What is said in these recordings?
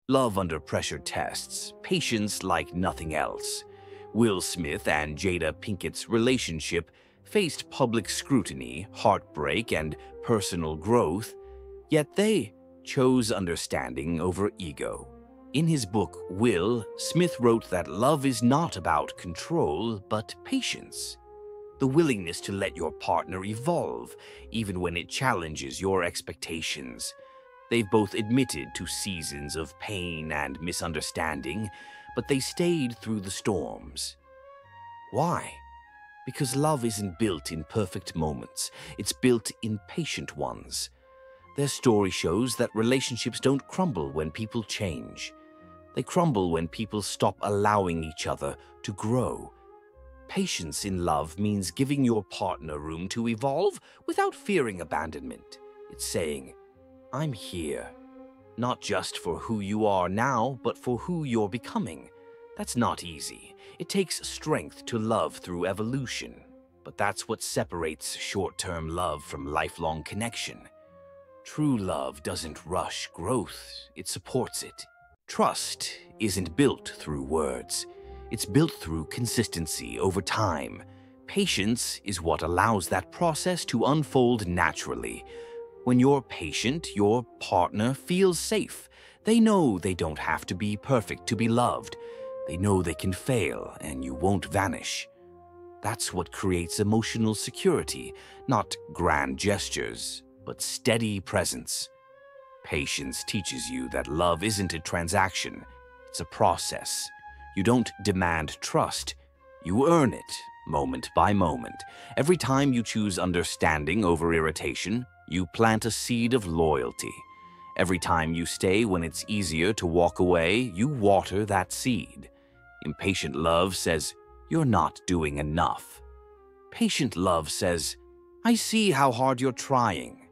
Love under pressure tests patience like nothing else. Will Smith and Jada Pinkett's relationship faced public scrutiny, heartbreak, and personal growth, yet they chose understanding over ego. In his book, Will, Smith wrote that love is not about control, but patience. The willingness to let your partner evolve, even when it challenges your expectations. They've both admitted to seasons of pain and misunderstanding, but they stayed through the storms. Why? Because love isn't built in perfect moments, it's built in patient ones. Their story shows that relationships don't crumble when people change. They crumble when people stop allowing each other to grow. Patience in love means giving your partner room to evolve without fearing abandonment. It's saying, I'm here, not just for who you are now, but for who you're becoming. That's not easy. It takes strength to love through evolution, but that's what separates short-term love from lifelong connection. True love doesn't rush growth, it supports it. Trust isn't built through words. It's built through consistency over time. Patience is what allows that process to unfold naturally. When you're patient, your partner feels safe. They know they don't have to be perfect to be loved. They know they can fail and you won't vanish. That's what creates emotional security, not grand gestures, but steady presence. Patience teaches you that love isn't a transaction, it's a process. You don't demand trust, you earn it, moment by moment. Every time you choose understanding over irritation, you plant a seed of loyalty. Every time you stay when it's easier to walk away, you water that seed. Impatient love says, you're not doing enough. Patient love says, I see how hard you're trying.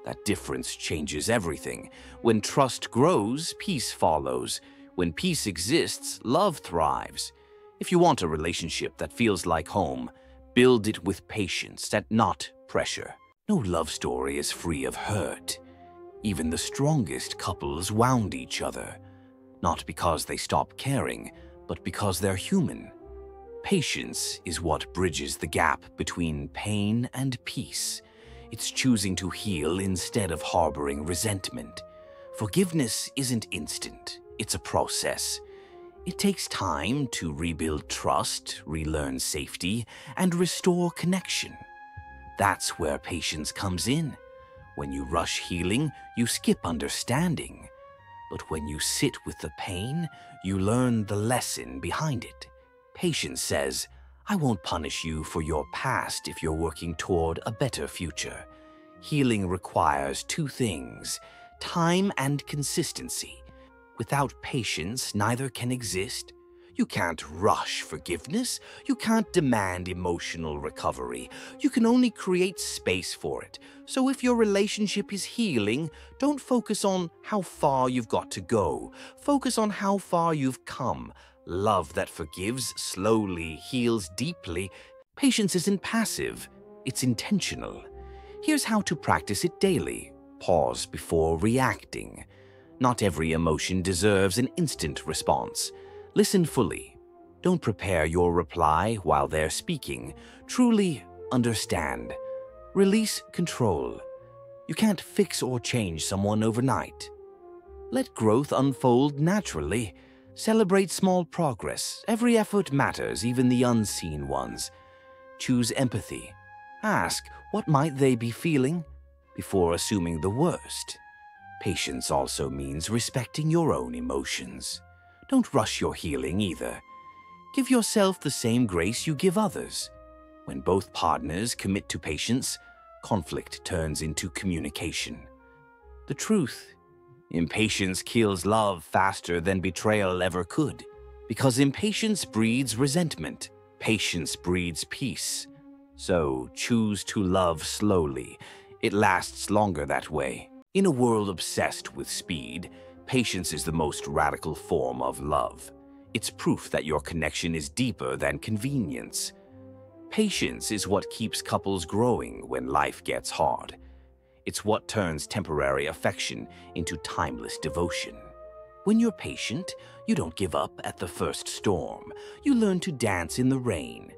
That difference changes everything. When trust grows, peace follows. When peace exists, love thrives. If you want a relationship that feels like home, build it with patience and not pressure. No love story is free of hurt. Even the strongest couples wound each other, not because they stopped caring, but because they're human. Patience is what bridges the gap between pain and peace. It's choosing to heal instead of harboring resentment. Forgiveness isn't instant, it's a process. It takes time to rebuild trust, relearn safety, and restore connection. That's where patience comes in. When you rush healing, you skip understanding. But when you sit with the pain, you learn the lesson behind it. Patience says, I won't punish you for your past if you're working toward a better future. Healing requires two things, time and consistency. Without patience, neither can exist. You can't rush forgiveness. You can't demand emotional recovery. You can only create space for it. So if your relationship is healing, don't focus on how far you've got to go. Focus on how far you've come. Love that forgives slowly, heals deeply. Patience isn't passive, it's intentional. Here's how to practice it daily. Pause before reacting. Not every emotion deserves an instant response. Listen fully. Don't prepare your reply while they're speaking. Truly understand. Release control. You can't fix or change someone overnight. Let growth unfold naturally. Celebrate small progress. Every effort matters, even the unseen ones. Choose empathy. Ask, what might they be feeling? Before assuming the worst. Patience also means respecting your own emotions. Don't rush your healing either. Give yourself the same grace you give others. When both partners commit to patience, conflict turns into communication. The truth: impatience kills love faster than betrayal ever could. Because impatience breeds resentment, patience breeds peace. So choose to love slowly. It lasts longer that way. In a world obsessed with speed, patience is the most radical form of love. It's proof that your connection is deeper than convenience. Patience is what keeps couples growing when life gets hard. It's what turns temporary affection into timeless devotion. When you're patient, you don't give up at the first storm. You learn to dance in the rain,